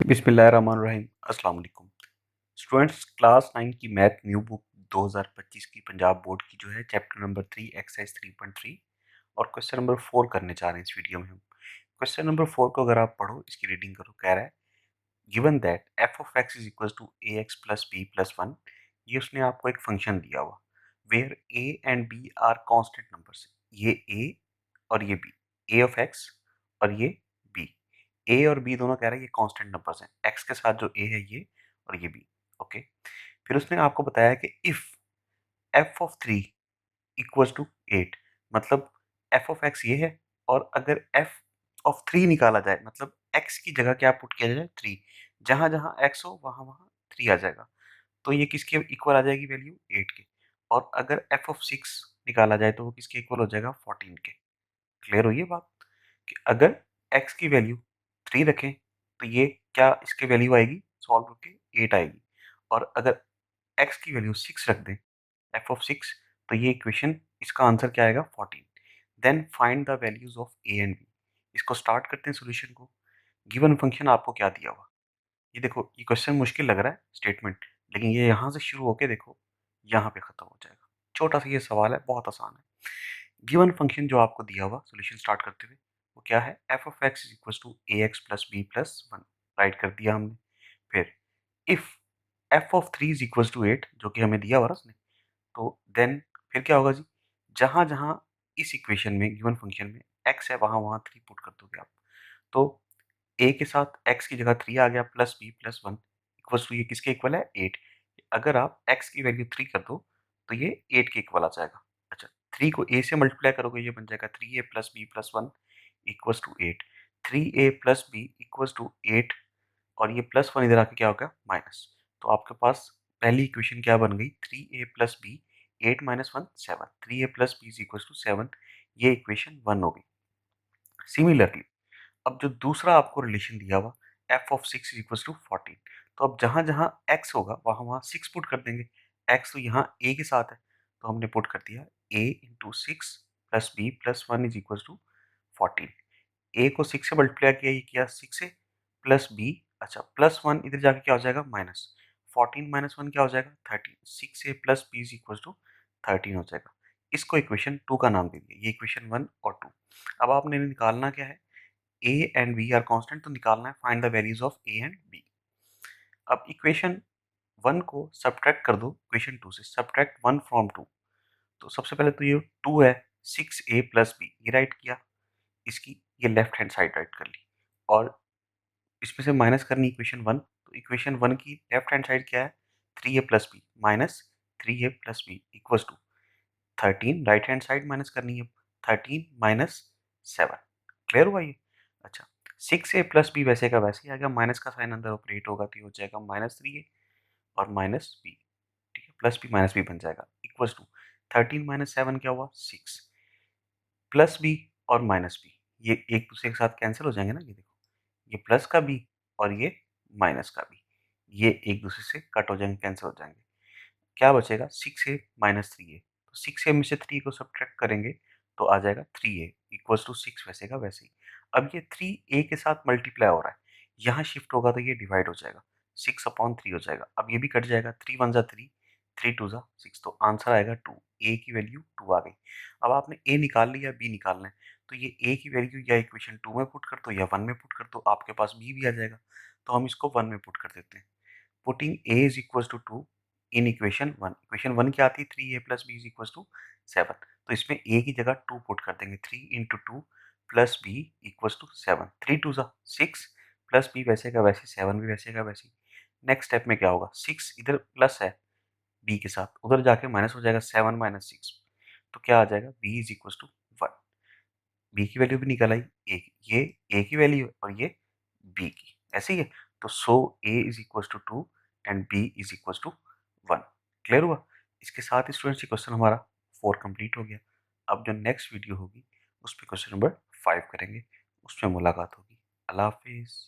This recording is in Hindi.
बिस्मिल्लाहिर्रहमानिर्रहीम। अस्सलाम वालेकुम। स्टूडेंट्स, क्लास 9 की मैथ न्यू बुक 2025 की पंजाब बोर्ड की जो है चैप्टर नंबर 3 एक्सरसाइज 3.3 और क्वेश्चन नंबर 4 करने जा रहे हैं इस वीडियो में हम। क्वेश्चन नंबर 4 को अगर आप पढ़ो, इसकी रीडिंग करो। कह रहा है given that f of x is equal to a x plus b plus one. ये उसने आपको एक फंक्शन दिया हुआ where a and b are constant numbers. ये ए और ये बी, ए ऑफ एक्स और ये बी। ए और बी दोनों कह रहा है ये कांस्टेंट नंबर्स हैं, एक्स के साथ जो ए है ये और ये बी। ओके, फिर उसने आपको बताया कि if f of three equals to 8, मतलब एफ ऑफ एक्स ये है और अगर एफ ऑफ थ्री निकाला जाए, मतलब एक्स की जगह क्या पुट किया जाए 3, जहां जहां एक्स हो वहां वहां 3 आ जाएगा, तो ये किसके इक्वल आ जाएगी वैल्यू 8 के। और अगर एफ ऑफ 6 निकाला जाए तो वो किसके इक्वल हो जाएगा 14 के। क्लियर हुई है बात कि अगर x की वैल्यू 3 रखें तो ये क्या इसके वैल्यू आएगी, सॉल्व करके 8 आएगी। और अगर x की वैल्यू 6 रख दें, f ऑफ 6, तो ये इक्वेशन, इसका आंसर क्या आएगा 14। Then find the values of a and b। इसको स्टार्ट करते हैं सॉल्यूशन को। गिवन फंक्शन आपको क्या दिया हुआ, ये देखो, ये क्वेश्चन मुश्किल लग रहा है स्टेटमेंट, लेकिन ये यहाँ से शुरू होके देखो यहाँ पे खत्म हो जाएगा। छोटा सा ये सवाल है, बहुत आसान है। गिवन फंक्शन जो आपको दिया हुआ सॉल्यूशन स्टार्ट करते हुए वो क्या है, f of x is equal to a x plus b plus one. Right कर दिया हमने। फिर if f of three is equal to 8, जो कि हमें दिया हुआ ना उसने, तो देन फिर क्या होगा जी, जहां जहां इस इक्वेशन में गिवन फंक्शन में एक्स है वहां वहां 3 पुट कर दोगे आप। तो ए के साथ एक्स की जगह 3 आ गया plus b plus one equals to, ये किसके इक्वल है 8। अगर आप एक्स की वैल्यू 3 कर दो तो ये 8 के इक्वल आ जाएगा। अच्छा, 3 को ए से मल्टीप्लाई करोगे ये बन जाएगा 3a plus b plus one equals to 8। 3a plus b equals to 8 और ये प्लस वन इधर आके क्या होगा माइनस। तो आपके पास पहली इक्वेशन क्या बन गई, 3a plus b 8 minus one 7, 3a plus b is equals to 7। ये इक्वेशन 1 हो गई। सिमिलरली अब जो दूसरा आपको रिलेशन दिया हुआ f of 6 is equal to 14, तो अब जहां जहां एक्स होगा वहां वहां 6 पुट कर देंगे। एक्स तो यहाँ ए के साथ है, तो हमने पुट कर दिया a into six plus b plus one is equal to 14। A को 6 से मल्टीप्लाई किया, ये किया 6 से प्लस बी, अच्छा प्लस वन इधर जाके क्या हो जाएगा माइनस 14 माइनस वन क्या हो जाएगा 13। 6 से plus b is equal to 13 हो जाएगा। इसको इक्वेशन 2 का नाम दे दिया, ये इक्वेशन 1 और 2। अब आपने निकालना क्या है, a and b are constant, तो निकालना है find the values of a and b। अब इक्वेशन 1 को सब्ट्रैक्ट कर दो इक्वेशन 2 से, सब्ट्रैक्ट 1 फ्रॉम 2। तो सबसे पहले तो ये 2 है, 6a प्लस बी ये राइट किया, इसकी ये लेफ्ट हैंड साइड राइट कर ली और इसमें से माइनस करनी इक्वेशन 1। तो इक्वेशन 1 की लेफ्ट हैंड साइड क्या है, 3a plus b minus 3a plus b equals to 13। Right hand side minus करनी है, 13 माइनस 7। क्लियर हुआ ये। अच्छा, 6a प्लस बी वैसे का वैसे ही आ गया, माइनस का साइन अंदर ऑपरेट होगा तो ये हो जाएगा माइनस 3a और माइनस बी। ठीक है, प्लस बी माइनस बी बन जाएगा इक्वल्स टू 13 माइनस 7 क्या हुआ 6, प्लस बी और माइनस बी ये एक दूसरे के साथ कैंसिल हो जाएंगे ना। ये देखो, ये प्लस का बी और ये माइनस का बी, ये एक दूसरे से कट हो जाएंगे, कैंसिल हो जाएंगे। क्या बचेगा 6a माइनस 3a। तो 6a में से 3 को सब्ट्रैक्ट करेंगे तो आ जाएगा 3a इक्वल्स टू 6 वैसे का वैसे ही। अब ये 3a के साथ मल्टीप्लाई हो रहा है, यहाँ शिफ्ट होगा तो ये डिवाइड हो जाएगा, 6/3 हो जाएगा। अब ये भी कट जाएगा, 3 1 जा 3, 3 2 जा 6, तो आंसर आएगा 2। a की वैल्यू 2 आ गई। अब आपने a निकाल लिया, b निकालना है, तो ये a की वैल्यू या इक्वेशन 2 में पुट कर दो या 1 में पुट कर दो, आपके पास b भी आ जाएगा। तो हम इसको 1 में पुट कर देते हैं। Putting a is equal to 2 in equation 1। Equation 1 क्या आती है, 3a plus b is equal to 7। तो इसमें a की जगह 2 पुट कर देंगे, 3 into two plus b equal to 7। 3 2 जा 6 प्लस बी वैसे का वैसे, 7 भी वैसे का वैसे। नेक्स्ट स्टेप में क्या होगा, 6 इधर प्लस है b के साथ, उधर जाके माइनस हो जाएगा, 7 माइनस 6, तो क्या आ जाएगा b is equal to 1। B की वैल्यू भी निकल आई, ये ए की वैल्यू है और ये बी की, ऐसे ही है। तो so a is equal to 2 and b is equal to 1। Clear हुआ। इसके साथ ही स्टूडेंट्स ये क्वेश्चन हमारा 4 कंप्लीट हो गया। अब जो नेक्स्ट वीडियो होगी उस पर क्वेश्चन नंबर 5 करेंगे, उसमें मुलाकात होगी। अल्लाह हाफिज़।